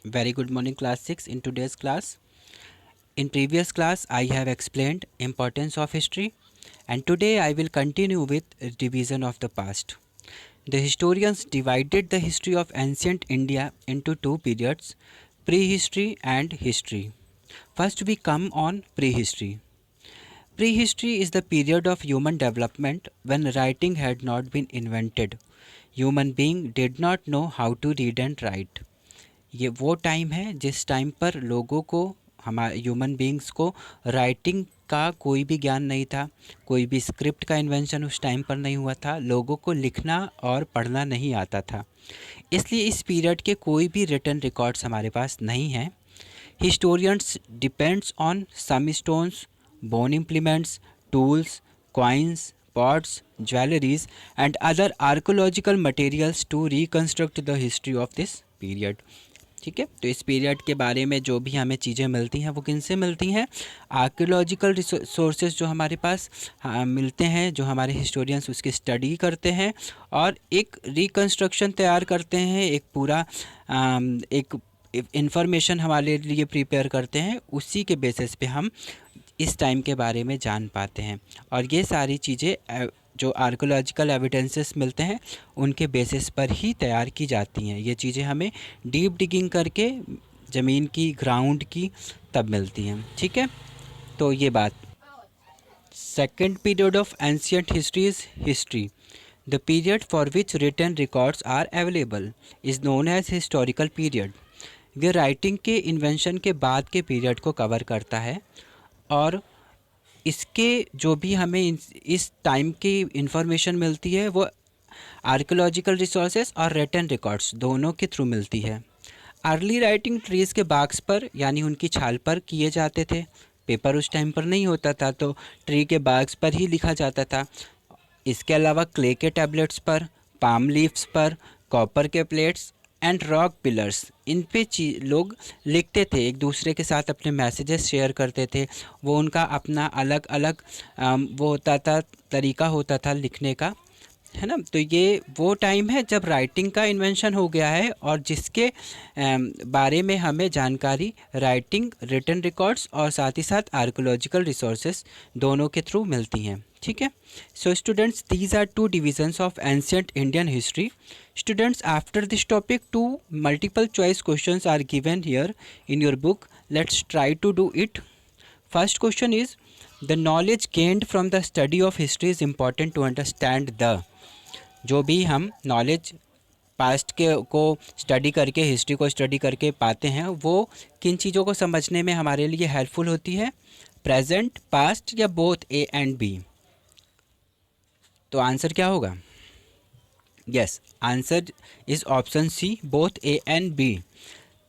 Very good morning class 6. In today's class, in previous class I have explained importance of history, and today I will continue with division of the past. The historians divided the history of ancient India into two periods, prehistory and history. First we come on prehistory. Prehistory is the period of human development when writing had not been invented. Human being did not know how to read and write. ये वो time है जिस time पर लोगों को, हमारे human beings को writing का कोई भी ज्ञान नहीं था, कोई भी स्क्रिप्ट का इन्वेंशन उस टाइम पर नहीं हुआ था, लोगों को लिखना और पढ़ना नहीं आता था। इसलिए इस पीरियड के कोई भी रिटन रिकॉर्ड्स हमारे पास नहीं हैं। Historians depends on some stones, bone implements, tools, coins, pots, jewelleries and other archaeological materials to reconstruct the history of this period. ठीक है, तो इस पीरियड के बारे में जो भी हमें चीज़ें मिलती हैं वो किन से मिलती हैं? आर्कियोलॉजिकल सोर्सेज जो हमारे पास मिलते हैं, जो हमारे हिस्टोरियंस उसकी स्टडी करते हैं और एक रिकन्स्ट्रक्शन तैयार करते हैं, एक पूरा एक इंफॉर्मेशन हमारे लिए प्रिपेयर करते हैं। उसी के बेसिस पे हम इस टाइम के बारे में जान पाते हैं, और ये सारी चीज़ें जो आर्कोलॉजिकल एविडेंसेस मिलते हैं उनके बेसिस पर ही तैयार की जाती हैं। ये चीज़ें हमें डीप डिगिंग करके ज़मीन की, ग्राउंड की तब मिलती हैं। ठीक है, तो ये बात। Second period of ancient history is history. The period for which written records are available is known as historical period. ये राइटिंग के इन्वेंशन के बाद के पीरियड को कवर करता है, और इसके जो भी हमें इस टाइम की इंफॉर्मेशन मिलती है वो आर्कियोलॉजिकल रिसोर्सेज और रिटन रिकॉर्ड्स दोनों के थ्रू मिलती है। अर्ली राइटिंग ट्रीज़ के बाग्स पर यानी उनकी छाल पर किए जाते थे। पेपर उस टाइम पर नहीं होता था, तो ट्री के बाग्स पर ही लिखा जाता था। इसके अलावा क्ले के टैबलेट्स पर, पाम लीव्स पर, कॉपर के प्लेट्स एंड रॉक पिलर्स, इन पे लोग लिखते थे, एक दूसरे के साथ अपने मैसेजेस शेयर करते थे। वो उनका अपना अलग अलग वो होता था, तरीका होता था लिखने का, है ना। तो ये वो टाइम है जब राइटिंग का इन्वेंशन हो गया है और जिसके बारे में हमें जानकारी राइटिंग, रिटन रिकॉर्ड्स और साथ ही साथ आर्कोलॉजिकल रिसोर्सेज दोनों के थ्रू मिलती हैं। ठीक है, so students, these are two divisions of ancient Indian history. Students, after this topic two multiple choice questions are given here in your book. Let's try to do it. First question is, the knowledge gained from the study of history is important to understand the. जो भी हम knowledge past के को study करके, history को study करके पाते हैं, वो किन चीज़ों को समझने में हमारे लिए हेल्पफुल होती है? प्रेजेंट, पास्ट या बोथ ए एंड बी? तो आंसर क्या होगा? Yes, answer is option C, both A and B,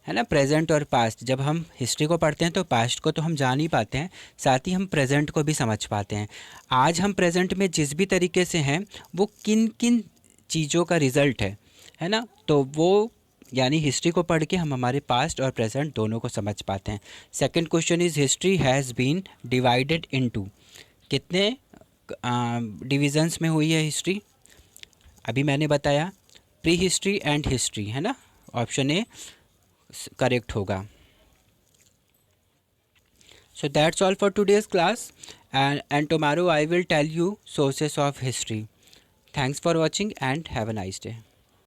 है ना। प्रेजेंट और पास्ट, जब हम हिस्ट्री को पढ़ते हैं तो पास्ट को तो हम जान ही पाते हैं, साथ ही हम प्रेजेंट को भी समझ पाते हैं। आज हम प्रेजेंट में जिस भी तरीके से हैं वो किन किन चीज़ों का रिज़ल्ट है ना। तो वो यानी हिस्ट्री को पढ़ के हम हमारे पास्ट और प्रेजेंट दोनों को समझ पाते हैं। Second question is, history has been divided into. कितने डिविजन्स में हुई है हिस्ट्री? अभी मैंने बताया प्री हिस्ट्री एंड हिस्ट्री, है ना। ऑप्शन ए करेक्ट होगा। So that's all for today's class, and tomorrow I will tell you sources of history. Thanks for watching and have a nice day.